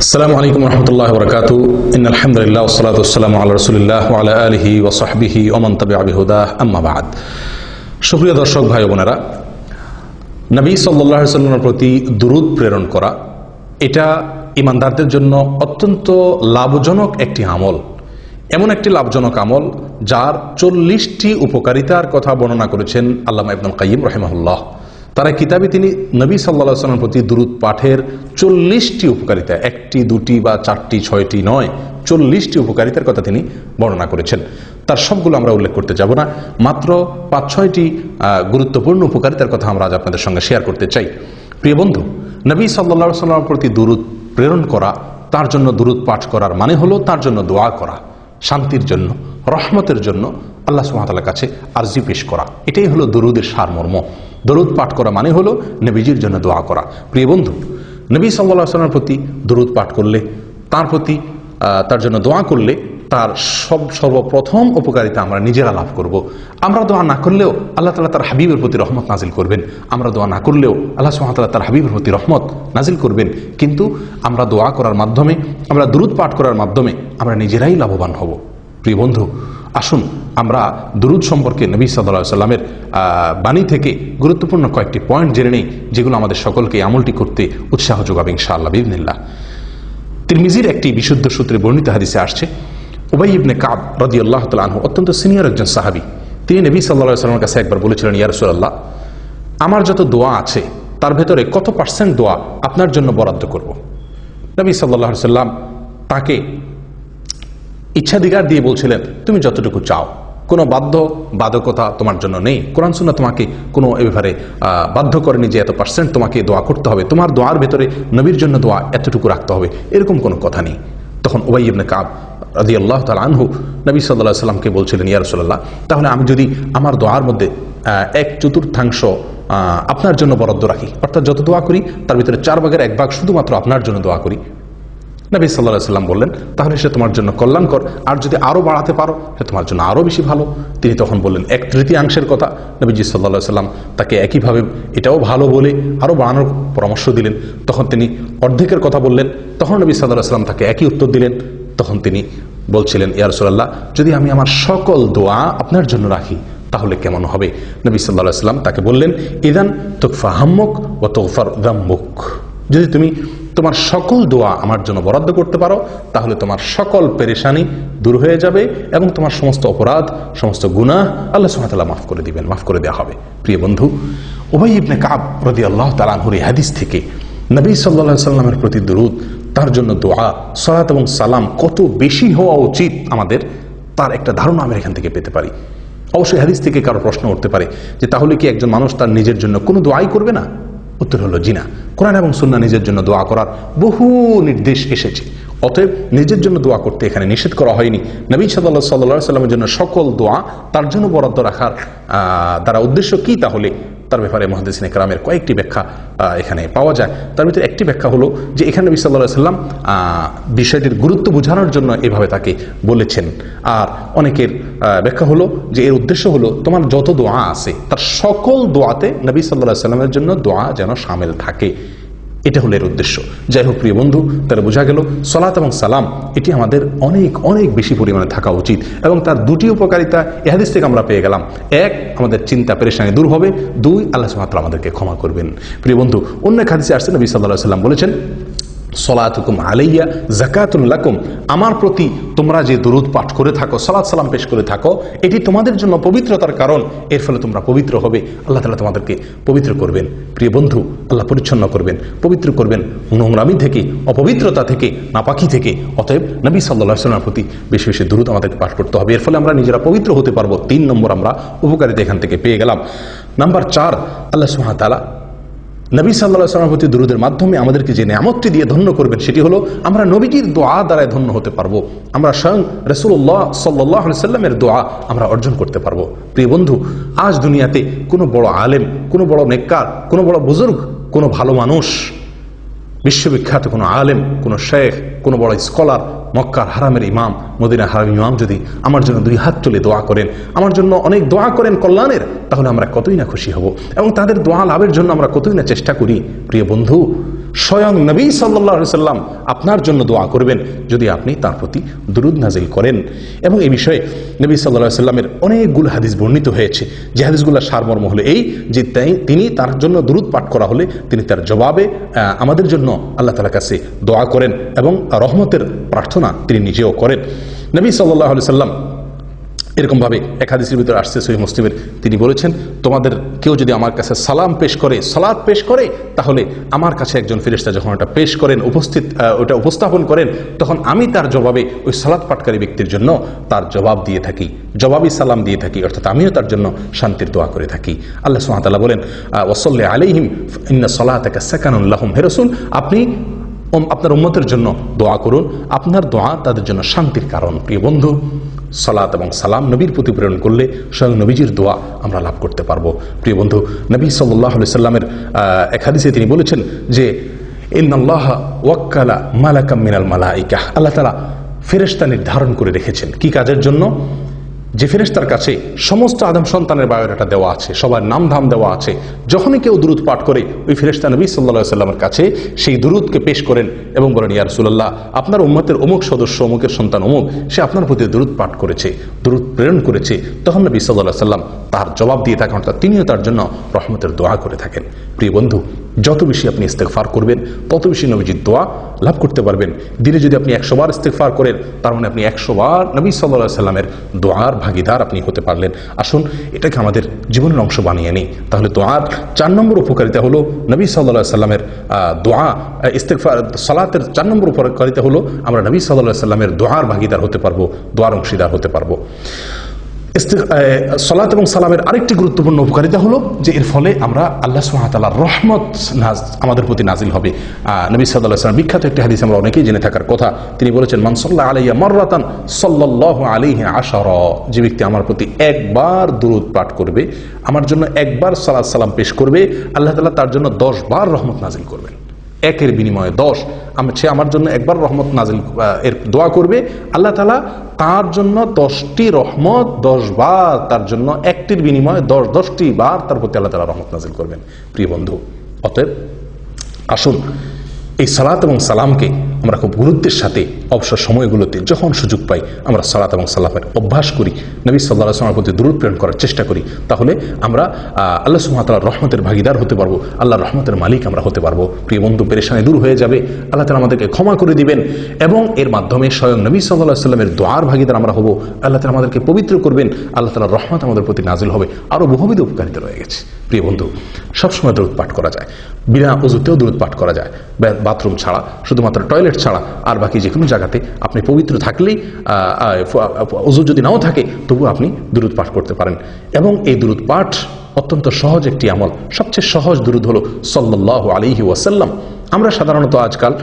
আসসালামু আলাইকুম রহমতুল্লাহ বরকাতু ইন্নাল হামদুলিল্লাহ ওয়াসসালাতু ওয়াসসালামু আলা রাসূলিল্লাহ ওয়া আলা আলিহি ওয়া সাহবিহি ওয়া মান তাবিআ বিহুদাহ আম্মা বা'দ। সুপ্রিয় দর্শক ভাই ও বোনেরা, নবী সাল্লাল্লাহু আলাইহি ওয়াসাল্লামের প্রতি দুরূদ প্রেরণ করা এটা ঈমানদারদের জন্য অত্যন্ত লাভজনক একটি আমল। এমন একটি লাভজনক আমল যার 40টি উপকারিতার কথা বর্ণনা করেছেন আল্লামা ইবনুল কাইয়্যিম রাহিমাহুল্লাহ। তার কিতাবে তিনি নবী সাল্লাল্লাহু আলাইহি ওয়াসাল্লামের প্রতি দুরূদ পাঠের 40টি উপকারিতা, একটি দুটি বা চারটি ছয়টি নয়, 40টি উপকারিতার কথা তিনি বর্ণনা করেছেন। তার সবগুলো আমরা উল্লেখ করতে যাব না, মাত্র 5-6টি গুরুত্বপূর্ণ উপকারিতার কথা আমরা আজ আপনাদের সঙ্গে শেয়ার করতে চাই। প্রিয় বন্ধু, নবী সাল্লাল্লাহু আলাইহি ওয়াসাল্লামের প্রতি দুরূদ প্রেরণ করা, তার জন্য দুরূদ পাঠ করার মানে হলো তার জন্য দোয়া করা, শান্তির জন্য, রহমতের জন্য আল্লাহ সুবহানাহু ওয়া তাআলার কাছে আরজি পেশ করা। এটাই হলো দুরূদের সারমর্ম। দরুদ পাঠ করা মানে হলো নবীজির জন্য দোয়া করা। প্রিয় বন্ধু, নবী সাল্লাল্লাহু আলাইহি ওয়াসাল্লামের প্রতি দরুদ পাঠ করলে, তার প্রতি তার জন্য দোয়া করলে তার সর্বপ্রথম উপকারিতা আমরা নিজেরা লাভ করব। আমরা দোয়া না করলেও আল্লাহ তাআলা তার হাবিবের প্রতি রহমত নাজিল করবেন। আমরা দোয়া না করলেও আল্লাহ সুবহানাহু ওয়া তাআলা তার হাবিবের প্রতি রহমত নাজিল করবেন। কিন্তু আমরা দোয়া করার মাধ্যমে, আমরা দরুদ পাঠ করার মাধ্যমে আমরা নিজেরাই লাভবান হব। প্রিয় বন্ধু, আসুন আমরা দুরূদ সম্পর্কে নবী সাল্লাল্লাহু আলাইহি ওয়াসাল্লামের বাণী থেকে গুরুত্বপূর্ণ কয়েকটি পয়েন্ট জেনে নেই, যেগুলো আমাদের সকলকে আমলটি করতে উৎসাহ যোগাবে ইনশাআল্লাহ বিইذنিল্লাহ। তিরমিজির একটি বিশুদ্ধ সূত্রে বর্ণিত হাদিসে আসছে, উবাই ইবনে কাব রাদিয়াল্লাহু তাআলা আনহু অত্যন্ত সিনিয়র একজন সাহাবী। তিনি নবী সাল্লাল্লাহু আলাইহি ওয়াসাল্লামের কাছে একবার বলেছিলেন, ইয়া রাসূলুল্লাহ, আমার যত দোয়া আছে তার ভেতরে কত পার্সেন্ট দোয়া আপনার জন্য বরাদ্দ করব? নবী সাল্লাল্লাহু আলাইহি ওয়াসাল্লাম তাকে ইচ্ছাধিকার দিয়ে বলছিলেন, তুমি যতটুকু চাও, কোনো বাধ্যকতা তোমার জন্য নেই। কোরআন সুন্নাহ তোমাকে কোনো এ ব্যাপারে বাধ্য করেনি যে এত পার্সেন্ট তোমাকে দোয়া করতে হবে, তোমার দোয়ার ভেতরে নবীর জন্য দোয়া এতটুকু রাখতে হবে, এরকম কোনো কথা নেই। তখন উবাই ইবনে কাব রাদিয়াল্লাহু তাআলা আনহু নবী সাল্লাল্লাহু আলাইহি ওয়াসাল্লামকে বলছিলেন, ইয়া রাসূলুল্লাহ, তাহলে আমি যদি আমার দোয়ার মধ্যে 1/4 আপনার জন্য বরাদ্দ রাখি, অর্থাৎ যত দোয়া করি তার ভিতরে 4/1 শুধুমাত্র আপনার জন্য দোয়া করি। নবী সাল্লাল্লাহু আলাইহি ওয়াসাল্লাম বললেন, তাহলে সে তোমার জন্য কল্যাণকর, আর যদি আরো বাড়াতে পারো সে তোমার জন্য আরো বেশি ভালো। তিনি তখন বললেন 1/3 কথা। নবীজি সাল্লাল্লাহু আলাইহি ওয়াসাল্লাম তাকে একইভাবে এটাও ভালো বলে আরো বাড়ানোর পরামর্শ দিলেন। তখন তিনি অর্ধেকের কথা বললেন। তখন নবী সাল্লাল্লাহু আলাইহি ওয়াসাল্লাম তাকে একই উত্তর দিলেন। তখন তিনি বলছিলেন, ইয়া রাসূলুল্লাহ, যদি আমি আমার সকল দোয়া আপনার জন্য রাখি তাহলে কেমন হবে? নবী সাল্লাল্লাহু আলাইহি ওয়াসাল্লাম তাকে বললেন, ইদান তুকফা হাম্মুক ওয়া তুগফার যামবুক। যদি তুমি তোমার সকল দোয়া আমার জন্য বরাদ্দ করতে পারো তাহলে তোমার সকল পেরেশানি দূর হয়ে যাবে এবং তোমার সমস্ত অপরাধ, সমস্ত গুনাহ আল্লাহ সুবহানাহু ওয়া তাআলা মাফ করে দিবেন, মাফ করে দেওয়া হবে। প্রিয় বন্ধু, উবাই ইবনে কাব রাদিয়াল্লাহু তাআলা আনহুর এই হাদিস থেকে নবী সাল্লাল্লাহু আলাইহি ওয়াসাল্লামের প্রতি দুরূদ, তার জন্য দোয়া, সালাত এবং সালাম কত বেশি হওয়া উচিত আমাদের, তার একটা ধারণা আমরা এখান থেকে পেতে পারি। অবশ্যই হাদিস থেকে কারো প্রশ্ন উঠতে পারে যে তাহলে কি একজন মানুষ তার নিজের জন্য কোনো দোয়াই করবে না? উত্তর হলো জি না। কোরআন এবং সুন্নাহ নিজের জন্য দোয়া করার বহু নির্দেশ এসেছে। অতএব নিজের জন্য দোয়া করতে এখানে নিষেধ করা হয়নি। নবী সাল্লাল্লাহু আলাইহি ওয়াসাল্লামের জন্য সকল দোয়া তার জন্য বরাদ্দ রাখার দ্বারা উদ্দেশ্য কি, তাহলে তার ব্যাপারে মুহাদ্দিসিনে কেরামের কয়েকটি ব্যাখ্যা এখানে পাওয়া যায়। তার ভিতরে একটি ব্যাখ্যা হলো যে এখানে নবী সাল্লাল্লাহু আলাইহি ওয়াসাল্লাম বিষয়টির গুরুত্ব বোঝানোর জন্য এভাবে তাকে বলেছেন। আর অনেকের ব্যাখ্যা হলো যে এর উদ্দেশ্য হলো তোমার যত দোয়া আছে তার সকল দোয়াতে নবী সাল্লাল্লাহু আলাইহি ওয়াসাল্লামের জন্য দোয়া যেন শামিল থাকে, এটা হলো এর উদ্দেশ্য। যাই হোক প্রিয় বন্ধু, তাহলে বোঝা গেল সালাত এবং সালাম এটি আমাদের অনেক অনেক বেশি পরিমাণে থাকা উচিত এবং তার দুটি উপকারিতা এই হাদিস থেকে আমরা পেয়ে গেলাম। এক, আমাদের চিন্তা পেরেশানি দূর হবে। 2, আল্লাহ সুবহানাহু ওয়া তাআলা আমাদেরকে ক্ষমা করবেন। প্রিয় বন্ধু, অন্য এক হাদিসে আসছে নবী সাল্লাল্লাহু আলাইহি ওয়াসাল্লাম বলেছেন, সলাতুকুম আলাইয়া যাকাতুন লাকুম, আমার প্রতি তোমরা যে দুরূদ পাঠ করে থাকো, সালাত সালাম পেশ করে থাকো, এটি তোমাদের জন্য পবিত্রতার কারণ। এর ফলে তোমরা পবিত্র হবে, আল্লাহ তাআলা তোমাদেরকে পবিত্র করবেন। প্রিয় বন্ধু, আল্লাহ পরিচ্ছন্ন করবেন, পবিত্র করবেন নোংরামি থেকে, অপবিত্রতা থেকে, নাপাকি থেকে। অতএব নবী সাল্লাল্লাহু আলাইহি ওয়াসাল্লামের প্রতি বেশি বেশি দুরূদ আমাদেরকে পাঠ করতে হবে। এর ফলে আমরা নিজেরা পবিত্র হতে পারবো। 3 নম্বর আমরা উপকারিতা এখান থেকে পেয়ে গেলাম। নাম্বার 4, আল্লাহ সুবহানাহু ওয়া তাআলা নবী সাল্লাল্লাহু আলাইহি ওয়াসাল্লামের প্রতি দুরূদের মাধ্যমে আমাদেরকে যে নিয়ামতটি দিয়ে ধন্য করবেন সেটি হলো আমরা নবীজির দোয়া দ্বারাই ধন্য হতে পারবো। আমরা স্বয়ং রাসূলুল্লাহ সাল্লাল্লাহু আলাইহি ওয়াসাল্লামের দোয়া আমরা অর্জন করতে পারবো। প্রিয় বন্ধু, আজ দুনিয়াতে কোনো বড় আলেম, কোনো বড় নেককার, কোনো বড় বুজুর্গ, কোনো ভালো মানুষ, বিশ্ববিখ্যাত কোনো আলেম, কোনো শেখ, কোনো বড় স্কলার, মক্কার হারামের ইমাম, মদিনা হারাম ইমাম যদি আমার জন্য 2 হাত তুলে দোয়া করেন, আমার জন্য অনেক দোয়া করেন কল্যাণের, তাহলে আমরা কতই না খুশি হব এবং তাদের দোয়া লাভের জন্য আমরা কতই না চেষ্টা করি। প্রিয় বন্ধু, স্বয়ং নবী সাল্লাল্লাহু আলাইহি সাল্লাম আপনার জন্য দোয়া করবেন যদি আপনি তার প্রতি দুরূদ নাজিল করেন। এবং এই বিষয়ে নবী সাল্লাল্লাহু আলাইহি সাল্লামের অনেকগুলো হাদিস বর্ণিত হয়েছে, যে হাদিসগুলোর সারমর্ম হলো এই যে তিনি তার জন্য দুরূদ পাঠ করা হলে তিনি তার জবাবে আমাদের জন্য আল্লাহ তাআলার কাছে দোয়া করেন এবং রহমতের প্রার্থনা তিনি নিজেও করেন। নবী সাল্লাল্লাহু আলাইহি সাল্লাম এরকমভাবে এক হাদিসের ভিতরে আসছে সহিহ মুসলিমের, তিনি বলেছেন, তোমাদের কেউ যদি আমার কাছে সালাম পেশ করে, সালাত পেশ করে, তাহলে আমার কাছে একজন ফেরেশতা যখন ওটা পেশ করেন, ওটা উপস্থাপন করেন, তখন আমি তার জবাবে ওই সালাত পাঠকারী ব্যক্তির জন্য তার জবাব দিয়ে থাকি, জবাবি সালাম দিয়ে থাকি, অর্থাৎ আমিও তার জন্য শান্তির দোয়া করে থাকি। আল্লাহ সুবহানাহু ওয়া তাআলা বলেন, ওয়াসাল্লি আলাইহিম ইন্না সালাতাকা সাকানুন লাহুম। হে রাসূল, আপনি আপনার উম্মতের জন্য দোয়া করুন, আপনার দোয়া তাদের জন্য শান্তির কারণ। প্রিয় বন্ধু, সালাত এবং সালাম নবীর প্রতি প্রেরণ করলে স্বয়ং নবীজির দোয়া আমরা লাভ করতে পারবো। প্রিয় বন্ধু, নবী সাল্লাল্লাহু আলাইহি সাল্লামের এক হাদিসে তিনি বলেছেন যে ইন্নাল্লাহা ওয়াক্কালা মালাকাম মিনাল মালাইকা, আল্লাহ তাআলা ফেরেশতা নির্ধারণ করে রেখেছেন কি কাজের জন্য? যে ফেরেশতার কাছে সমস্ত আদম সন্তানের বায়োডাটা দেওয়া আছে, সবার নাম ধাম দেওয়া আছে। যখনই কেউ দুরূদ পাঠ করে, ওই ফেরেশতা নবী সাল্লাল্লাহু আলাইহি সাল্লামের কাছে সেই দুরূদকে পেশ করেন এবং বলেন, ইয়া রাসূলুল্লাহ, আপনার উম্মতের অমুক সদস্য, অমুকের সন্তান অমুক, সে আপনার প্রতি দুরূদ পাঠ করেছে, দুরূদ প্রেরণ করেছে। তখন নবী সাল্লাল্লাহু আলাইহি সাল্লাম তার জবাব দিয়ে থাকেন, অর্থাৎ তিনিও তার জন্য রহমতের দোয়া করে থাকেন। প্রিয় বন্ধু, যত বেশি আপনি ইস্তেগফার করবেন, তত বেশি নবীজির দোয়া লাভ করতে পারবেন। দিনে যদি আপনি 100 বার ইস্তেগফার করেন, তার মানে আপনি 100 বার নবী সাল্লাল্লাহু আলাইহি সাল্লামের দোয়ার ভাগীদার আপনি হতে পারলেন। আসুন এটাকে আমাদের জীবনের অংশ বানিয়ে নিই। তাহলে দোয়ার 4 নম্বর উপকারিতা হলো নবী সাল্লাল্লাহু আলাইহি সাল্লামের দোয়া, ইস্তেগফার, সালাতের 4 নম্বর উপকারিতা হলো আমরা নবী সাল্লাল্লাহু আলাইহি সাল্লামের দোয়ার ভাগীদার হতে পারবো, দোয়ার অংশীদার হতে পারবো। সালাত এবং সালামের আরেকটি গুরুত্বপূর্ণ উপকারিতা হলো যে এর ফলে আমরা আল্লাহ সুবহানাহু ওয়া তাআলার রহমত আমাদের প্রতি নাজিল হবে। নবী সাল্লাল্লাহু আলাইহি ওয়াসাল্লাম বিখ্যাত একটি হাদিস আমরা অনেকেই জেনে থাকার কথা, তিনি বলেছেন, মান সাল্লা আলাইয়া মাররাতান সাল্লাল্লাহু আলাইহি আশারা, যে ব্যক্তি আমার প্রতি একবার দুরূদ পাঠ করবে, আমার জন্য একবার সালাত সালাম পেশ করবে, আল্লাহ তাআলা তার জন্য 10 বার রহমত নাজিল করবেন। একের বিনিময়ে 10, সে আমার জন্য একবার রহমত নাজিল এর দোয়া করবে, আল্লাহ তাআলা তার জন্য 10টি রহমত 10 বার, তার জন্য একটির বিনিময়ে 10টি বার তার প্রতি আল্লাহ তাআলা রহমত নাজিল করবেন। প্রিয় বন্ধু, অতএব আসুন এই সালাত এবং সালামকে আমরা খুব গুরুত্বের সাথে অবসর সময়গুলোতে যখন সুযোগ পাই আমরা সালাত এবং সালামের অভ্যাস করি, নবী সাল্লাল্লাহু আলাইহি ওয়াসাল্লামের প্রতি দুরূদ প্রেরণ করার চেষ্টা করি। তাহলে আমরা আল্লাহ সুবহানাহু ওয়া তাআলার রহমতের ভাগীদার হতে পারবো, আল্লাহর রহমতের মালিক আমরা হতে পারবো। প্রিয় বন্ধু, পেরেশানি দূর হয়ে যাবে, আল্লাহ তাআলা আমাদেরকে ক্ষমা করে দিবেন এবং এর মাধ্যমে স্বয়ং নবী সাল্লাল্লাহু আলাইহি ওয়াসাল্লামের দোয়ার ভাগীদার আমরা হব। আল্লাহ তাআলা আমাদেরকে পবিত্র করবেন, আল্লাহ তাআলার রহমত আমাদের প্রতি নাজিল হবে। আরও বহুবিধ উপকারিতা রয়ে গেছে। প্রিয় বন্ধু, সবসময় দুরূদ পাঠ করা যায়, বিনা ওযুতেও দুরূদ পাঠ করা যায়, বাথরুম ছাড়া, শুধুমাত্র টয়লেট ছাড়া, আর বাকি যে কোনো জায়গাতে আপনি পবিত্র থাকলেই, ওযু যদি নাও থাকে তবু আপনি দুরূদ পাঠ করতে পারেন। এবং এই দুরূদ পাঠ অত্যন্ত সহজ একটি আমল। সবচেয়ে সহজ দুরূদ হলো সাল্লাল্লাহু আলাইহি ওয়াসাল্লাম। আমরা সাধারণত আজকাল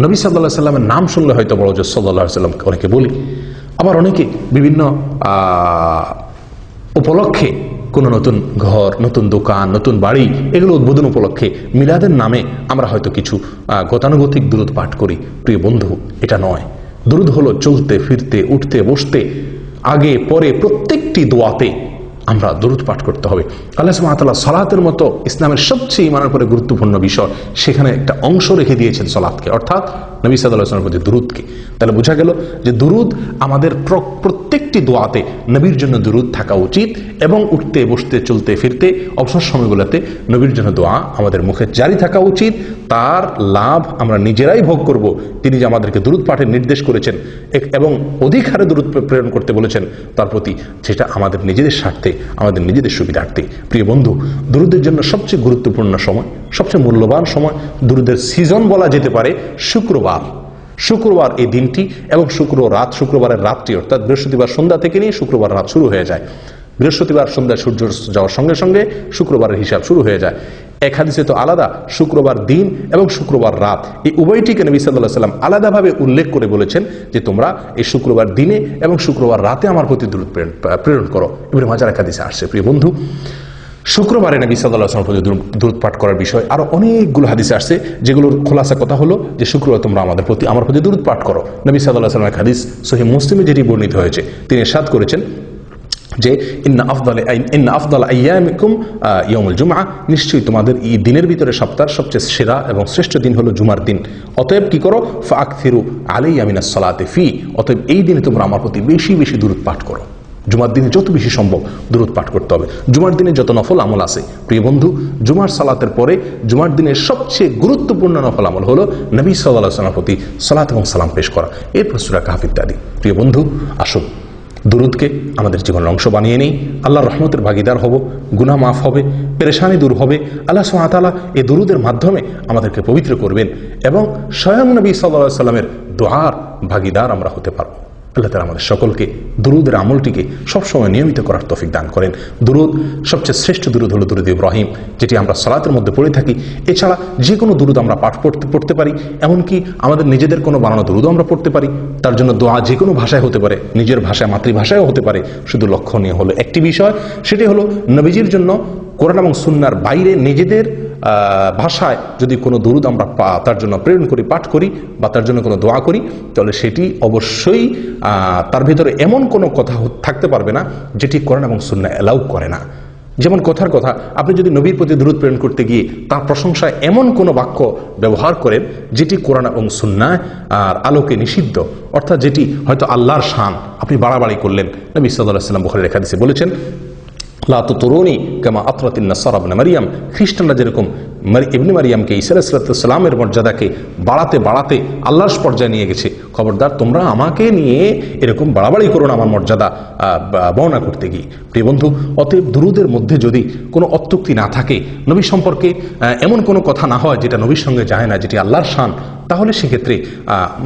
নবী সাল্লাল্লাহু আলাইহি সাল্লামের নাম শুনলে হয়তো বড় যে সাল্লাল্লাহু আলাইহি সাল্লাম অনেকে বলি, আবার অনেকে বিভিন্ন উপলক্ষে কোনো নতুন ঘর, নতুন দোকান, নতুন বাড়ি, এগুলো উদ্বোধন উপলক্ষে মিলাদের নামে আমরা হয়তো কিছু গতানুগতিক দুরূদ পাঠ করি। প্রিয় বন্ধু, এটা নয়। দুরূদ হলো চলতে ফিরতে, উঠতে বসতে, আগে পরে প্রত্যেকটি দোয়াতে আমরা দুরূদ পাঠ করতে হবে। আল্লাহ সুবহানাহু ওয়া তাআলা সালাতের মতো ইসলামের সবচেয়ে ইমানের পরে গুরুত্বপূর্ণ বিষয়, সেখানে একটা অংশ রেখে দিয়েছেন সালাতকে, অর্থাৎ নবী সাল্লাল্লাহু আলাইহি ওয়াসাল্লামের প্রতি দুরূদকে। তাহলে বোঝা গেল যে দুরূদ আমাদের প্রত্যেকটি দোয়াতে নবীর জন্য দুরূদ থাকা উচিত এবং উঠতে বসতে চলতে ফিরতে অবসর সময়গুলোতে নবীর জন্য দোয়া আমাদের মুখে জারি থাকা উচিত। তার লাভ আমরা নিজেরাই ভোগ করব। তিনি যে আমাদেরকে দুরূদ পাঠের নির্দেশ করেছেন এবং অধিক হারে দুরূদ প্রেরণ করতে বলেছেন তার প্রতি, সেটা আমাদের নিজেদের স্বার্থে, আমাদের নিজেদের সুবিধার্থে। প্রিয় বন্ধু, দুরূদের জন্য সবচেয়ে গুরুত্বপূর্ণ সময়, সবচেয়ে মূল্যবান সময়, দুরূদের সিজন বলা যেতে পারে শুক্রবার এই দিনটি এবং শুক্রবারের রাতটি, অর্থাৎ বৃহস্পতিবার সন্ধ্যা থেকে নিয়ে শুক্রবার রাত শুরু হয়ে যায়। বৃহস্পতিবার সন্ধ্যায় সূর্য যাওয়ার সঙ্গে সঙ্গে শুক্রবারের হিসাব শুরু হয়ে যায়। এক হাদিসে তো আলাদা শুক্রবার দিন এবং শুক্রবার রাত, এই উভয়টিকে নবী সাল্লাল্লাহু আলাইহি ওয়াসাল্লাম আলাদাভাবে উল্লেখ করে বলেছেন যে তোমরা এই শুক্রবার দিনে এবং শুক্রবার রাতে আমার প্রতি দুরূদ প্রেরণ করো। ইবনে মাজাহ এক হাদিসে আসছে। প্রিয় বন্ধু, শুক্রবারে নবী সাল্লাল্লাহু আলাইহি ওয়াসাল্লাম প্রতি দুরূদ পাঠ করার বিষয় আরো অনেকগুলো হাদিসে আসছে, যেগুলোর খোলাসা কথা হলো যে শুক্রবার তোমরা আমার প্রতি দুরূদ পাঠ করো। নবী সাল্লাল্লাহু আলাইহি ওয়াসাল্লাম এক হাদিস সহিহ মুসলিমে যেটি বর্ণিত হয়েছে, তিনি ইরশাদ করেছেন, যে ইন্না আফদাল আইয়ামিকুম ইয়াউমুল জুমআ, নিশ্চয়ই তোমাদের এই দিনের ভিতরে সপ্তাহের সবচেয়ে সেরা এবং শ্রেষ্ঠ দিন হলো জুমার দিন। অতএব কি করো, ফাআকথিরু আলাইয়া মিনাস সালাতি ফি, অতএব এই দিনে তোমরা আমার প্রতি বেশি বেশি দুরূদ পাঠ করো। জুমার দিনে যত বেশি সম্ভব দুরূদ পাঠ করতে হবে। জুমার দিনে যত নফল আমল আছে প্রিয় বন্ধু, জুমার সালাতের পরে জুমার দিনের সবচেয়ে গুরুত্বপূর্ণ নফল আমল হলো নবী সাল্লাল্লাহু আলাইহি ওয়াসাল্লামের প্রতি সালাত এবং সালাম পেশ করা, এরপর সূরা কাহফ ইত্যাদি। প্রিয় বন্ধু, আসুন দুরূদকে আমাদের জীবনের অংশ বানিয়ে নেই। আল্লাহর রহমতের ভাগিদার হব, গুনাহ মাফ হবে, পেরেশানি দূর হবে। আল্লাহ সুবহানাহু ওয়া তাআলা এই দুরূদের মাধ্যমে আমাদেরকে পবিত্র করবেন এবং স্বয়ং নবী সাল্লাল্লাহু আলাইহি ওয়াসাল্লামের দোয়ার ভাগিদার আমরা হতে পারব। আল্লাহ তাআলা আমাদের সকলকে দুরূদের আমলটিকে সবসময় নিয়মিত করার তৌফিক দান করেন। দুরূদ, সবচেয়ে শ্রেষ্ঠ দুরূদ হলো দুরূদ ইব্রাহিম, যেটি আমরা সালাতের মধ্যে পড়ে থাকি। এছাড়া যে কোনো দুরূদ আমরা পাঠ পড়তে পারি, এমনকি আমাদের নিজেদের কোনো বানানো দুরূদও আমরা পড়তে পারি। তার জন্য দোয়া যে কোনো ভাষায় হতে পারে, নিজের ভাষায় মাতৃভাষায়ও হতে পারে। শুধু লক্ষণীয় হলো একটি বিষয়, সেটি হলো নবীজির জন্য কোরআন এবং সুন্নাহর বাইরে নিজেদের ভাষায় যদি কোনো দুরূদ আমরা তার জন্য প্রেরণ করি, পাঠ করি বা তার জন্য কোনো দোয়া করি, তাহলে সেটি অবশ্যই তার ভিতরে এমন কোনো কথা থাকতে পারবে না যেটি কোরআন এবং সুন্নাহ অ্যালাউ করে না। যেমন কথার কথা, আপনি যদি নবীর প্রতি দুরূদ প্রেরণ করতে গিয়ে তার প্রশংসায় এমন কোনো বাক্য ব্যবহার করেন যেটি কোরআন এবং সুন্নাহ আর আলোকে নিষিদ্ধ, অর্থাৎ যেটি হয়তো আল্লাহর শান, আপনি বাড়াবাড়ি করলেন। নবী সাল্লাল্লাহু আলাইহি ওয়াসাল্লাম বুখারীর হাদিসে বলেছেন, লা তুতরুনি কামা আতরাতিন নাসারা ইবনে মারইয়াম, খ্রিস্টানরা যেরকম ইবনে মারইয়ামকে ঈসা আলাইহিস সালামের মর্যাদাকে বাড়াতে বাড়াতে আল্লাহর পর্যায়ে নিয়ে গেছে, খবরদার তোমরা আমাকে নিয়ে এরকম বাড়াবাড়ি করো না আমার মর্যাদা বর্ণনা করতে গিয়ে। প্রিয় বন্ধু, অতএব দুরূদের মধ্যে যদি কোনো অত্যুক্তি না থাকে, নবী সম্পর্কে এমন কোনো কথা না হয় যেটা নবীর সঙ্গে যায় না, যেটি আল্লাহর শান, তাহলে সেক্ষেত্রে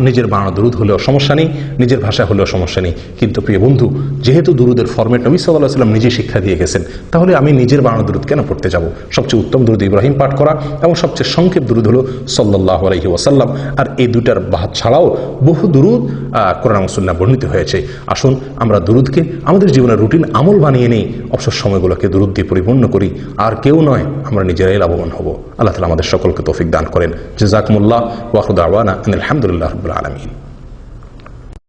নিজের বানানো দুরূদ হলেও সমস্যা নেই, নিজের ভাষায় হলেও সমস্যা নেই। কিন্তু প্রিয় বন্ধু, যেহেতু দুরূদের ফরম্যাট নবী সাল্লাল্লাহু আলাইহি ওয়াসাল্লাম নিজে শিক্ষা দিয়ে গেছেন, তাহলে আমি নিজের বানানো দুরূদ কেন পড়তে যাব? সবচেয়ে উত্তম দুরূদ ইব্রাহিম পাঠ করা এবং সবচেয়ে সংক্ষেপ দুরূদ হলো সাল্লাল্লাহু আলাইহি ওয়াসাল্লাম। আর এই দুটার বাদ ছাড়াও বহু দুরূদ কোরআন এবং সুন্নাহ বর্ণিত হয়েছে। আসুন আমরা দুরূদকে আমাদের জীবনের রুটিন আমল বানিয়ে নেই, অবসর সময়গুলোকে দুরূদ দিয়ে পরিপূর্ণ করি। আর কেউ নয়, আমরা নিজেরাই লাভবান হব। আল্লাহ তাআলা আমাদের সকলকে তৌফিক দান করেন। জাযাকুমুল্লাহ ওয়া আখিরু দাওয়ানা আনিল হামদুলিল্লাহি রাব্বিল আলামিন।